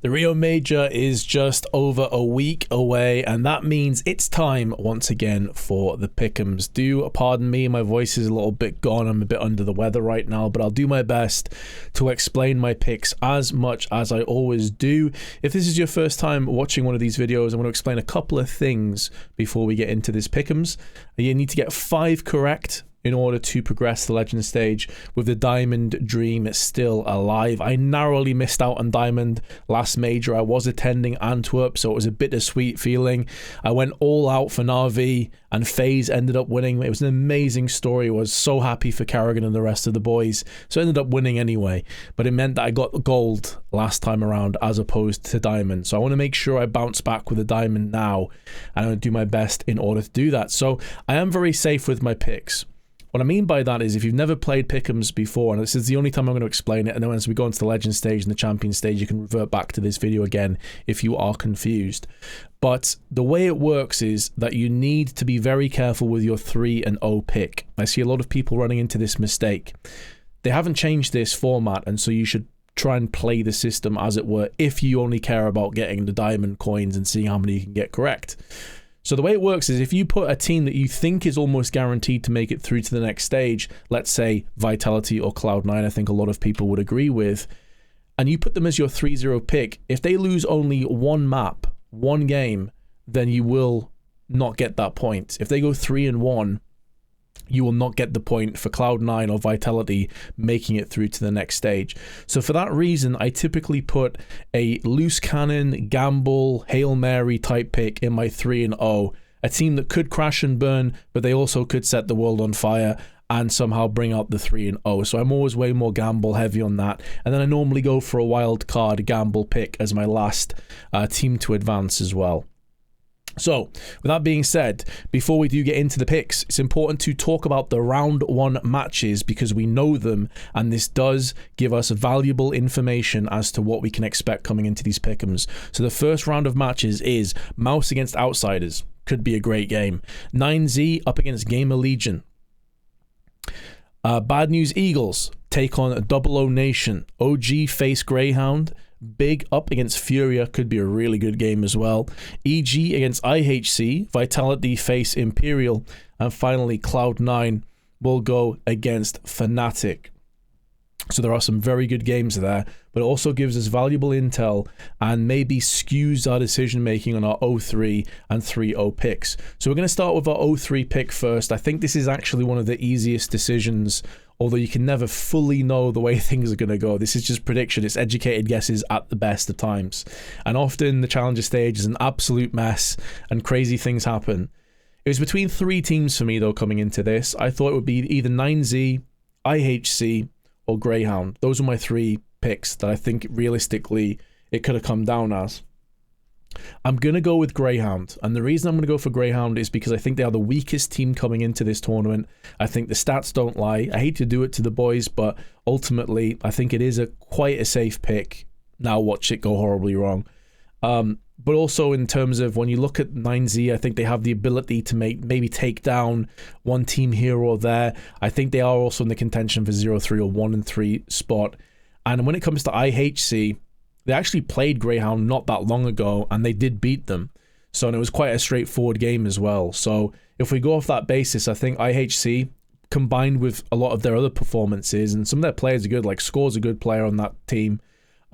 The Rio Major is just over a week away, and that means it's time once again for the Pickems. Do pardon me, my voice is a little bit gone. I'm a bit under the weather right now, but I'll do my best to explain my picks as much as I always do. If this is your first time watching one of these videos, I'm going to explain a couple of things before we get into this Pickems. You need to get 5 correct in order to progress the Legend stage, with the Diamond dream still alive. I narrowly missed out on Diamond last major. I was attending Antwerp, so it was a bittersweet feeling. I went all out for Na'Vi, and FaZe ended up winning. It was an amazing story. I was so happy for Carrigan and the rest of the boys, so I ended up winning anyway. But it meant that I got gold last time around as opposed to Diamond. So I want to make sure I bounce back with a Diamond now, and I'm going to do my best in order to do that. So I am very safe with my picks. What I mean by that is, if you've never played Pickems before, and this is the only time I'm going to explain it, and then as we go into the Legend stage and the Champion stage, you can revert back to this video again if you are confused. But the way it works is that you need to be very careful with your 3-0 pick. I see a lot of people running into this mistake. They haven't changed this format, and so you should try and play the system as it were if you only care about getting the Diamond coins and seeing how many you can get correct. So the way it works is, if you put a team that you think is almost guaranteed to make it through to the next stage, let's say Vitality or Cloud9, I think a lot of people would agree with, and you put them as your 3-0 pick, if they lose only one map, one game, then you will not get that point. If they go 3-1, you will not get the point for Cloud9 or Vitality making it through to the next stage. So for that reason, I typically put a loose cannon, gamble, Hail Mary type pick in my 3-0. A team that could crash and burn, but they also could set the world on fire and somehow bring out the 3-0. So I'm always way more gamble heavy on that. And then I normally go for a wild card gamble pick as my last team to advance as well. So, with that being said, before we do get into the picks, it's important to talk about the round 1 matches because we know them, and this does give us valuable information as to what we can expect coming into these Pickems. So the first round of matches is Mouse against Outsiders. Could be a great game. 9Z up against Gamer Legion. Bad News Eagles take on 00 Nation. OG face Greyhound. Big up against Furia, could be a really good game as well. EG against IHC, Vitality face Imperial, and finally Cloud9 will go against Fnatic. So there are some very good games there, but it also gives us valuable intel and maybe skews our decision making on our 0-3 and 3-0 picks. So we're going to start with our 0-3 pick first. I think this is actually one of the easiest decisions, although you can never fully know the way things are going to go. This is just prediction. It's educated guesses at the best of times. And often the Challenger stage is an absolute mess and crazy things happen. It was between 3 teams for me, though, coming into this. I thought it would be either 9Z, IHC, or Greyhound. Those were my 3 picks that I think realistically it could have come down as. I'm going to go with Greyhound, and the reason I'm going to go for Greyhound is because I think they are the weakest team coming into this tournament. I think the stats don't lie. I hate to do it to the boys, but ultimately I think it is quite a safe pick. Now watch it go horribly wrong. But also in terms of when you look at 9Z, I think they have the ability to maybe take down one team here or there. I think they are also in the contention for 0-3 or 1-3 spot. And when it comes to IHC, they actually played Greyhound not that long ago, and they did beat them. So and it was quite a straightforward game as well. So if we go off that basis, I think IHC, combined with a lot of their other performances, and some of their players are good, like Score's a good player on that team,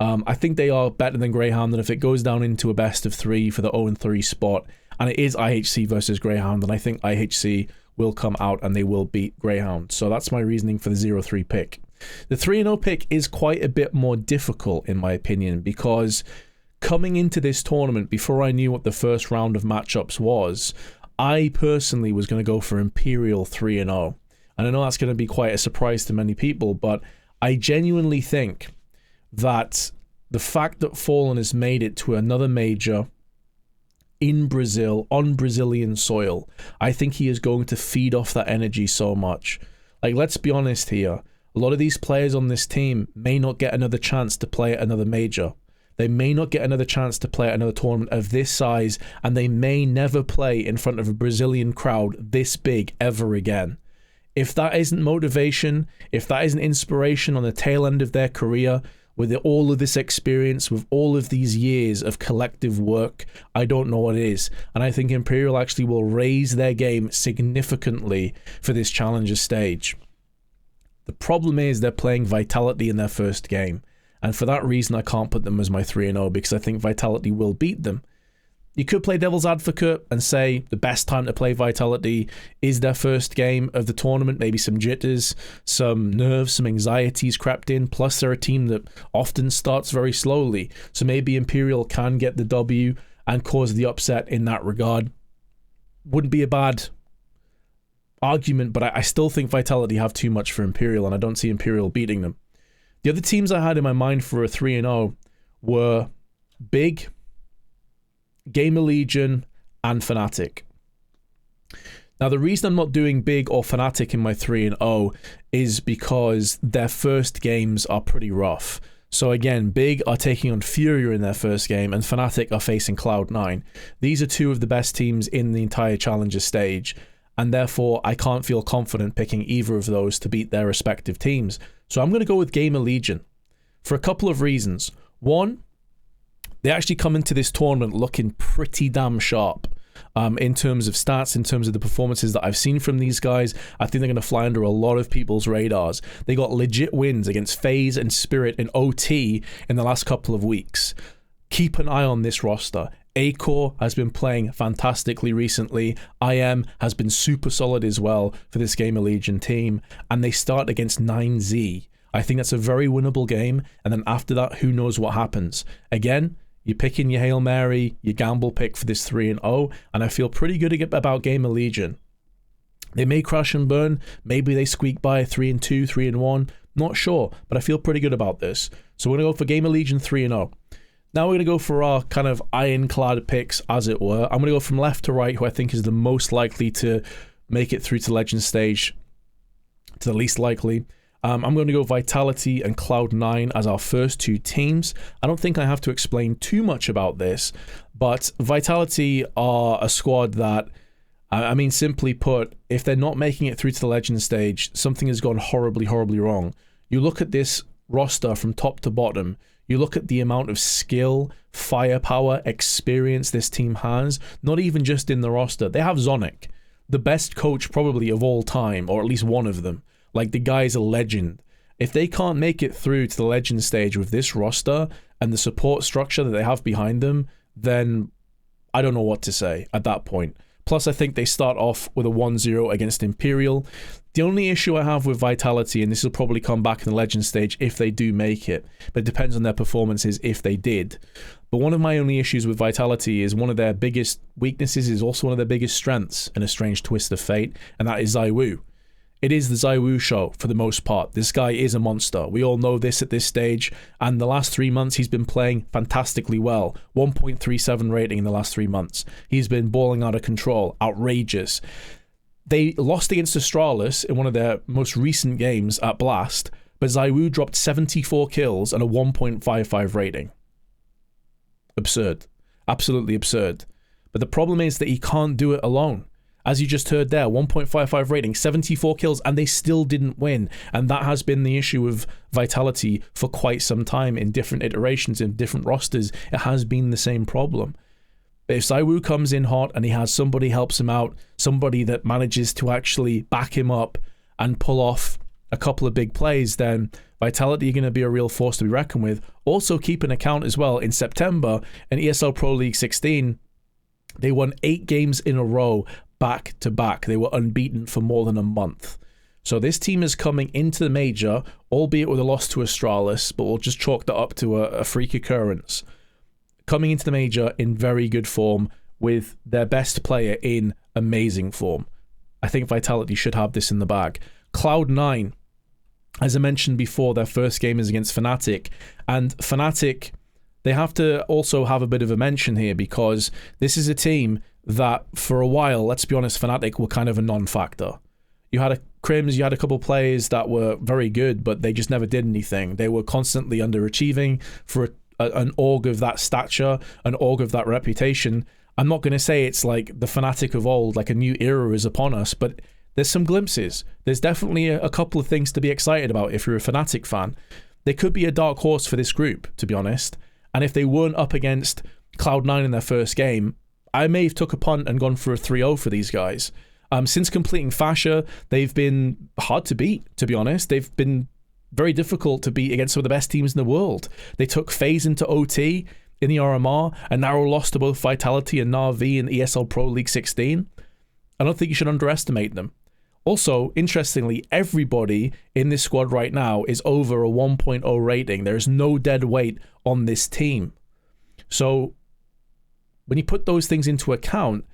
I think they are better than Greyhound. And if it goes down into a best of 3 for the 0-3 spot, and it is IHC versus Greyhound, then I think IHC will come out and they will beat Greyhound. So that's my reasoning for the 0-3 pick. The 3-0 pick is quite a bit more difficult in my opinion, because coming into this tournament, before I knew what the first round of matchups was, I personally was going to go for Imperial 3-0. And I know that's going to be quite a surprise to many people, but I genuinely think that the fact that Fallen has made it to another major in Brazil, on Brazilian soil, I think he is going to feed off that energy so much. Like, let's be honest here. A lot of these players on this team may not get another chance to play at another major. They may not get another chance to play at another tournament of this size, and they may never play in front of a Brazilian crowd this big ever again. If that isn't motivation, if that isn't inspiration on the tail end of their career, with all of this experience, with all of these years of collective work, I don't know what it is. And I think Imperial actually will raise their game significantly for this Challenger stage. The problem is they're playing Vitality in their first game. And for that reason, I can't put them as my 3-0 because I think Vitality will beat them. You could play devil's advocate and say the best time to play Vitality is their first game of the tournament. Maybe some jitters, some nerves, some anxieties crept in. Plus, they're a team that often starts very slowly. So maybe Imperial can get the W and cause the upset in that regard. Wouldn't be a bad argument, but I still think Vitality have too much for Imperial, and I don't see Imperial beating them. The other teams I had in my mind for a 3-0 were Big, Gamer Legion, and Fnatic. Now, the reason I'm not doing Big or Fnatic in my 3-0 is because their first games are pretty rough. So again, Big are taking on Furia in their first game, and Fnatic are facing Cloud9. These are two of the best teams in the entire Challenger stage, and therefore I can't feel confident picking either of those to beat their respective teams. So I'm going to go with Gamer Legion for a couple of reasons. One, they actually come into this tournament looking pretty damn sharp in terms of stats, in terms of the performances that I've seen from these guys. I think they're going to fly under a lot of people's radars. They got legit wins against FaZe and Spirit in OT in the last couple of weeks. Keep an eye on this roster. Acor has been playing fantastically recently. IEM has been super solid as well for this Gamer Legion team. And they start against 9Z. I think that's a very winnable game. And then after that, who knows what happens. Again, you're picking your Hail Mary, your gamble pick for this 3-0. And I feel pretty good about Gamer Legion. They may crash and burn. Maybe they squeak by 3-2, 3-1. Not sure. But I feel pretty good about this. So we're going to go for Gamer Legion 3-0. Now we're going to go for our kind of ironclad picks, as it were. I'm going to go from left to right, who I think is the most likely to make it through to Legend stage, to the least likely. I'm going to go Vitality and Cloud9 as our first two teams. I don't think I have to explain too much about this, but Vitality are a squad that, I mean, simply put, if they're not making it through to the Legend stage, something has gone horribly, horribly wrong. You look at this roster from top to bottom, you look at the amount of skill, firepower, experience this team has, not even just in the roster. They have Zonic, the best coach probably of all time, or at least one of them. Like, the guy's a legend. If they can't make it through to the Legend stage with this roster and the support structure that they have behind them, then I don't know what to say at that point. Plus, I think they start off with a 1-0 against Imperial. The only issue I have with Vitality, and this will probably come back in the Legend stage if they do make it, but it depends on their performances if they did. But one of my only issues with Vitality is one of their biggest weaknesses is also one of their biggest strengths in a strange twist of fate, and that is ZywOo. It is the ZywOo show for the most part. This guy is a monster. We all know this at this stage. And the last 3 months, he's been playing fantastically well. 1.37 rating in the last 3 months. He's been balling out of control. Outrageous. They lost against Astralis in one of their most recent games at Blast. But ZywOo dropped 74 kills and a 1.55 rating. Absurd. Absolutely absurd. But the problem is that he can't do it alone. As you just heard there, 1.55 rating, 74 kills, and they still didn't win. And that has been the issue of Vitality for quite some time in different iterations, in different rosters. It has been the same problem. But if ZywOo comes in hot and he has somebody helps him out, somebody that manages to actually back him up and pull off a couple of big plays, then Vitality are going to be a real force to be reckoned with. Also keep an account as well, in September, in ESL Pro League 16, they won 8 games in a row, back to back. They were unbeaten for more than a month. So this team is coming into the major, albeit with a loss to Astralis, but we'll just chalk that up to a freak occurrence. Coming into the major in very good form with their best player in amazing form. I think Vitality should have this in the bag. Cloud9, as I mentioned before, their first game is against Fnatic, and Fnatic, they have to also have a bit of a mention here because this is a team that for a while, let's be honest, Fnatic were kind of a non-factor. You had a Crims, you had a couple players that were very good, but they just never did anything. They were constantly underachieving for an org of that stature, an org of that reputation. I'm not going to say it's like the Fnatic of old, like a new era is upon us, but there's some glimpses. There's definitely a couple of things to be excited about if you're a Fnatic fan. they could be a dark horse for this group, to be honest. And if they weren't up against Cloud9 in their first game, I may have took a punt and gone for a 3-0 for these guys. Since completing Fascia, they've been hard to beat, to be honest. They've been very difficult to beat against some of the best teams in the world. They took FaZe into OT in the RMR, a narrow loss to both Vitality and Na'Vi in ESL Pro League 16. I don't think you should underestimate them. Also, interestingly, everybody in this squad right now is over a 1.0 rating. There is no dead weight on this team. So, when you put those things into account,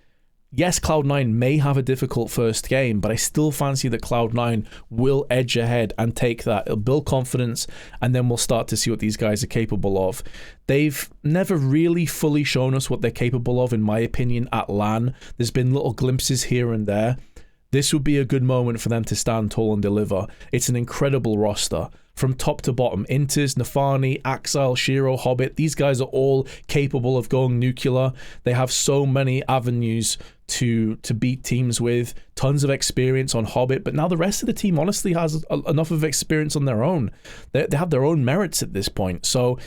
yes, Cloud9 may have a difficult first game, but I still fancy that Cloud9 will edge ahead and take that. It'll build confidence, and then we'll start to see what these guys are capable of. They've never really fully shown us what they're capable of, in my opinion, at LAN. There's been little glimpses here and there. This would be a good moment for them to stand tall and deliver. It's an incredible roster. From top to bottom, Inters, Nafani, Axile, Shiro, Hobbit, these guys are all capable of going nuclear. They have so many avenues to beat teams with, tons of experience on Hobbit, but now the rest of the team honestly has enough of experience on their own. They have their own merits at this point. So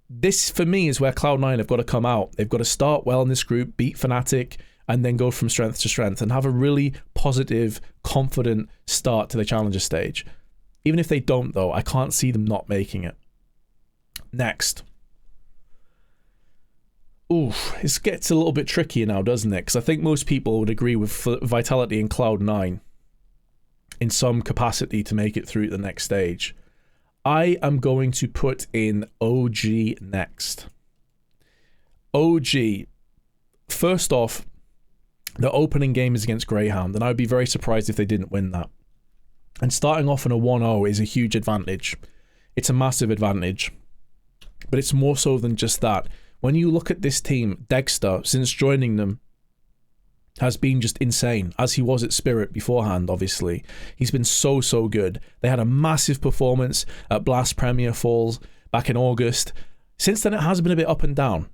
this, for me, is where Cloud9 have got to come out. They've got to start well in this group, beat Fnatic, and then go from strength to strength and have a really positive, confident start to the Challenger stage. Even if they don't, though, I can't see them not making it. Next. Oof, it gets a little bit trickier now, doesn't it? Because I think most people would agree with Vitality and Cloud9 in some capacity to make it through to the next stage. I am going to put in OG next. OG, first off, the opening game is against Greyhound, and I would be very surprised if they didn't win that. And starting off on a 1-0 is a huge advantage. It's a massive advantage. But it's more so than just that. When you look at this team, Dexter, since joining them, has been just insane, as he was at Spirit beforehand, obviously. He's been so good. They had a massive performance at Blast Premier Falls back in August. Since then, it has been a bit up and down.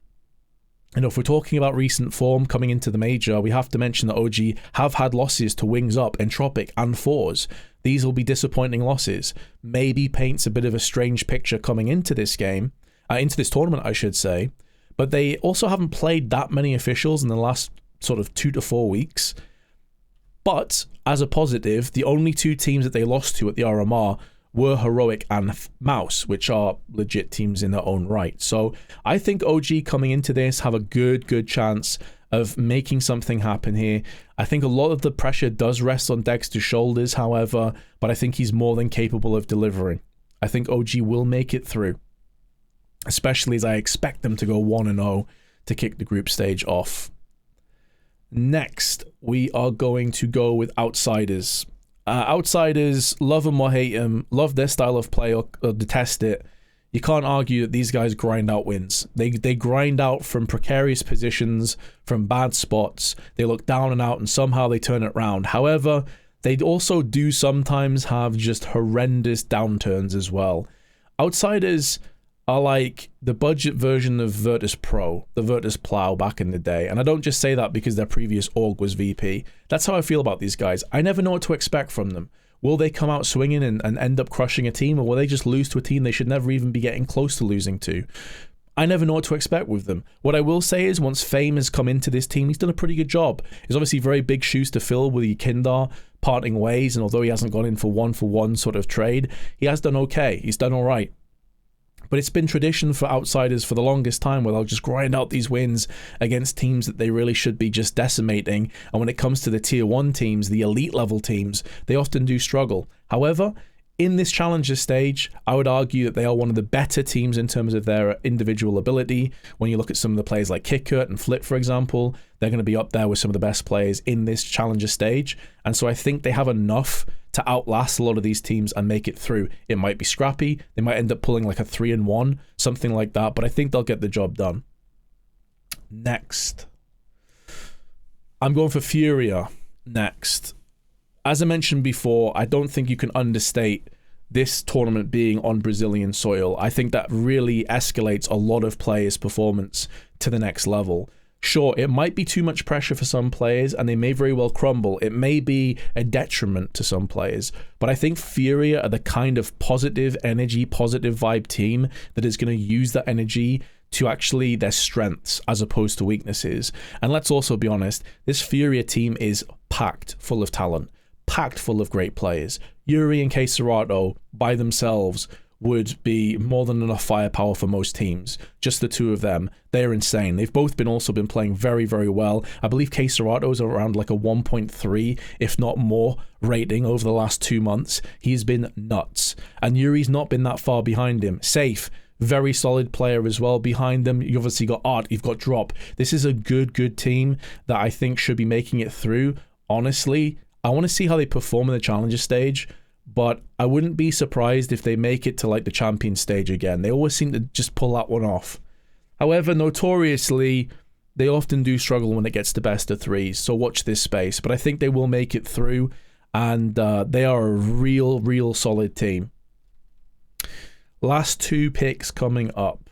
And if we're talking about recent form coming into the major, we have to mention that OG have had losses to Wings Up, Entropic, and Fours. These will be disappointing losses. Maybe paints a bit of a strange picture coming into this game, into this tournament, I should say. But they also haven't played that many officials in the last sort of 2 to 4 weeks. But as a positive, the only two teams that they lost to at the RMR were Heroic and Mouse, which are legit teams in their own right. So I think OG coming into this have a good chance of making something happen here. I think a lot of the pressure does rest on Dexter's shoulders, however, but I think he's more than capable of delivering. I think OG will make it through, especially as I expect them to go 1-0 to kick the group stage off. Next, we are going to go with Outsiders. Outsiders, love them or hate them, love their style of play or detest it. You can't argue that these guys grind out wins. They grind out from precarious positions, from bad spots. They look down and out and somehow they turn it around. However, they also do sometimes have just horrendous downturns as well. Outsiders are like the budget version of Virtus Pro, the Virtus Plow back in the day. And I don't just say that because their previous org was VP. That's how I feel about these guys. I never know what to expect from them. Will they come out swinging and end up crushing a team, or will they just lose to a team they should never even be getting close to losing to? I never know what to expect with them. What I will say is once Fame has come into this team, he's done a pretty good job. He's obviously very big shoes to fill with Kindar parting ways, and although he hasn't gone in for one sort of trade, he has done okay. He's done all right. But it's been tradition for Outsiders for the longest time where they'll just grind out these wins against teams that they really should be just decimating. And when it comes to the tier 1 teams, the elite level teams, they often do struggle. However, in this challenger stage, I would argue that they are one of the better teams in terms of their individual ability. When you look at some of the players like Kickert and Flip, for example, they're going to be up there with some of the best players in this challenger stage. And so I think they have enough to outlast a lot of these teams and make it through. It might be scrappy. They might end up pulling like a 3-1, something like that, but I think they'll get the job done. Next. I'm going for Furia next. As I mentioned before, I don't think you can understate this tournament being on Brazilian soil. I think that really escalates a lot of players' performance to the next level. Sure, it might be too much pressure for some players and they may very well crumble. It may be a detriment to some players. But I think Furia are the kind of positive energy, positive vibe team that is going to use that energy to actually their strengths as opposed to weaknesses. And let's also be honest, this Furia team is packed full of talent, packed full of great players. Yuri and Serato by themselves would be more than enough firepower for most teams. Just the two of them, they're insane. They've both also been playing very, very well. I believe Serato is around like a 1.3, if not more, rating over the last 2 months. He's been nuts. And Yuri's not been that far behind him. Safe, very solid player as well behind them. You obviously got Art, you've got Drop. This is a good team that I think should be making it through. Honestly, I want to see how they perform in the Challenger stage, but I wouldn't be surprised if they make it to like the champion stage again. They always seem to just pull that one off. However, notoriously, they often do struggle when it gets to best of threes, so watch this space. But I think they will make it through, and they are a real solid team. Last 2 picks coming up.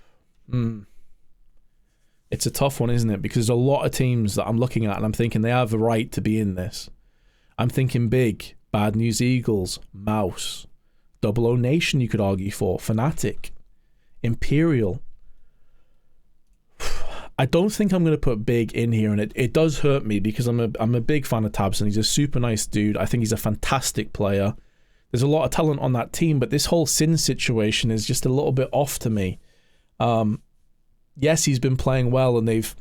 It's a tough one, isn't it? Because there's a lot of teams that I'm looking at and I'm thinking they have the right to be in this. I'm thinking big. Bad News Eagles, Mouse, Double O Nation you could argue for, Fnatic, Imperial. I don't think I'm going to put Big in here, and it does hurt me because I'm a big fan of Tabson. He's a super nice dude. I think he's a fantastic player. There's a lot of talent on that team, but this whole Sin situation is just a little bit off to me. Yes, he's been playing well, and they've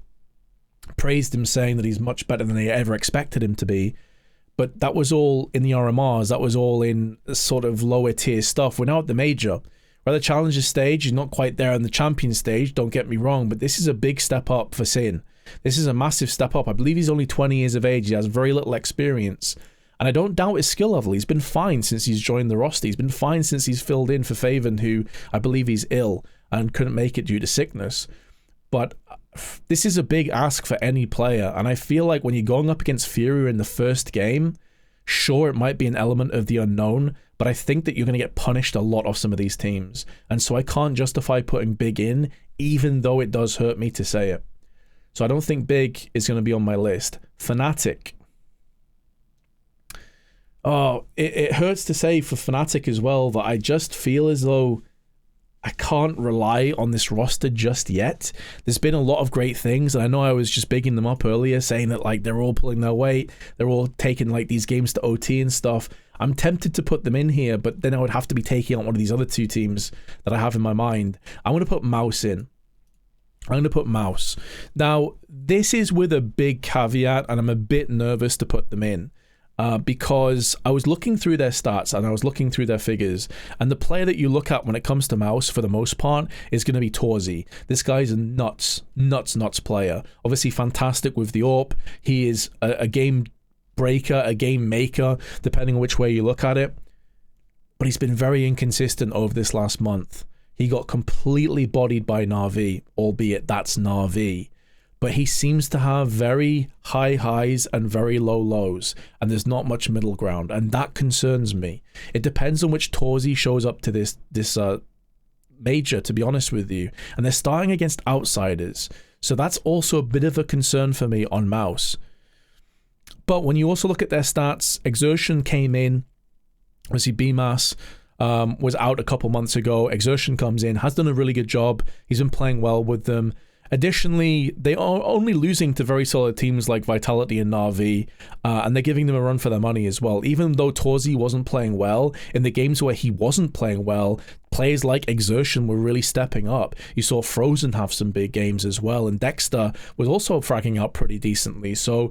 praised him, saying that he's much better than they ever expected him to be. But that was all in the RMRs. That was all in sort of lower tier stuff. We're now at the major. We're at the challenger stage. He's not quite there on the champion stage, don't get me wrong, but this is a big step up for Sin. This is a massive step up. I believe he's only 20 years of age. He has very little experience. And I don't doubt his skill level. He's been fine since he's joined the roster. He's been fine since he's filled in for Faven, who I believe he's ill and couldn't make it due to sickness. But this is a big ask for any player, and I feel like when you're going up against Furia in the first game, sure, it might be an element of the unknown, but I think that you're going to get punished a lot off some of these teams, and so I can't justify putting Big in, even though it does hurt me to say it. So I don't think Big is going to be on my list. Fnatic. Oh, it hurts to say for Fnatic as well that I just feel as though I can't rely on this roster just yet. There's been a lot of great things, and I know I was just bigging them up earlier, saying that like they're all pulling their weight, they're all taking like these games to OT and stuff. I'm tempted to put them in here, but then I would have to be taking out one of these other 2 teams that I have in my mind. I'm going to put Mouse in. I'm going to put Mouse. Now, this is with a big caveat, and I'm a bit nervous to put them in. Because I was looking through their stats and I was looking through their figures, and the player that you look at when it comes to Mouse for the most part is going to be Torzi. This guy's a nuts player. Obviously fantastic with the AWP. He is a game breaker, a game maker, depending on which way you look at it. But he's been very inconsistent over this last month. He got completely bodied by Na'Vi, albeit that's Na'Vi. But he seems to have very high highs and very low lows, and there's not much middle ground, and that concerns me. It depends on which Torzi shows up to this major, to be honest with you, and they're starting against outsiders, so that's also a bit of a concern for me on Mouse. But when you also look at their stats, Exertion came in, obviously BMAS was out a couple months ago. Exertion comes in, has done a really good job. He's been playing well with them. Additionally, they are only losing to very solid teams like Vitality and Na'Vi, and they're giving them a run for their money as well. Even though Torzi wasn't playing well, in the games where he wasn't playing well, players like Exertion were really stepping up. You saw Frozen have some big games as well, and Dexter was also fragging up pretty decently. So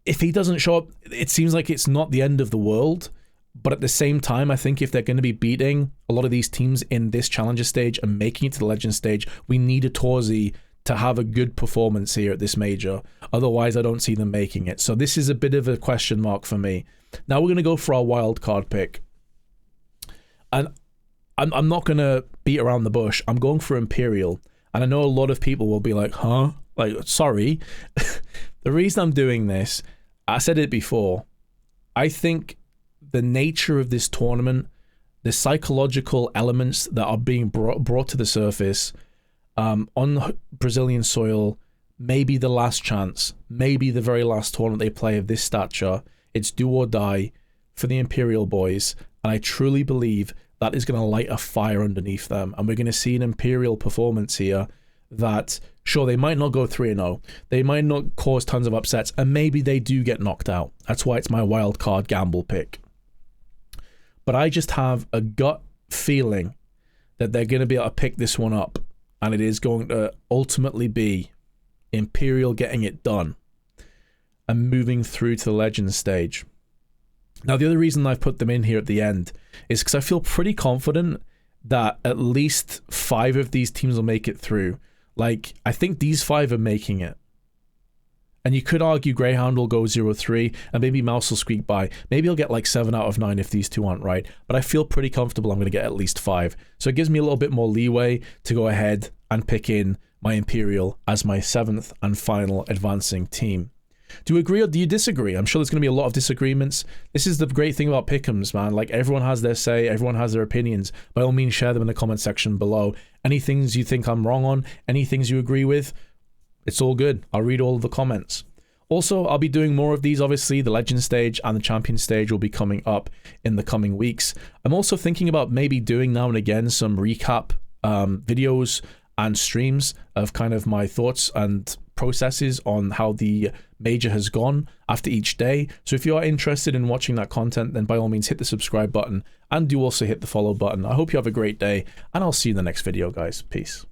if he doesn't show up, it seems like it's not the end of the world. But at the same time, I think if they're going to be beating a lot of these teams in this Challenger stage and making it to the Legend stage, we need a Torzi to have a good performance here at this major. Otherwise, I don't see them making it. So this is a bit of a question mark for me. Now we're going to go for our wild card pick. And I'm not going to beat around the bush. I'm going for Imperial. And I know a lot of people will be like, huh? Like, sorry. The reason I'm doing this, I said it before, I think the nature of this tournament, the psychological elements that are being brought to the surface on Brazilian soil maybe the last chance, maybe the very last tournament they play of this stature. It's do or die for the Imperial boys, and I truly believe that is going to light a fire underneath them, and we're going to see an Imperial performance here that, sure, they might not go 3-0, they might not cause tons of upsets, and maybe they do get knocked out. That's why it's my wild card gamble pick. But I just have a gut feeling that they're going to be able to pick this one up, and it is going to ultimately be Imperial getting it done and moving through to the Legends stage. Now, the other reason I've put them in here at the end is because I feel pretty confident that at least 5 of these teams will make it through. Like, I think these 5 are making it. And you could argue Greyhound will go 0-3, and maybe Mouse will squeak by. Maybe he'll get like 7 out of 9 if these 2 aren't right. But I feel pretty comfortable I'm going to get at least 5. So it gives me a little bit more leeway to go ahead and pick in my Imperial as my 7th and final advancing team. Do you agree or do you disagree? I'm sure there's going to be a lot of disagreements. This is the great thing about Pickems, man. Like, everyone has their say, everyone has their opinions. By all means, share them in the comment section below. Any things you think I'm wrong on, any things you agree with, it's all good. I'll read all of the comments. Also, I'll be doing more of these, obviously. The Legend stage and the Champion stage will be coming up in the coming weeks. I'm also thinking about maybe doing now and again some recap videos and streams of kind of my thoughts and processes on how the major has gone after each day. So if you are interested in watching that content, then by all means hit the subscribe button and do also hit the follow button. I hope you have a great day, and I'll see you in the next video, guys. Peace.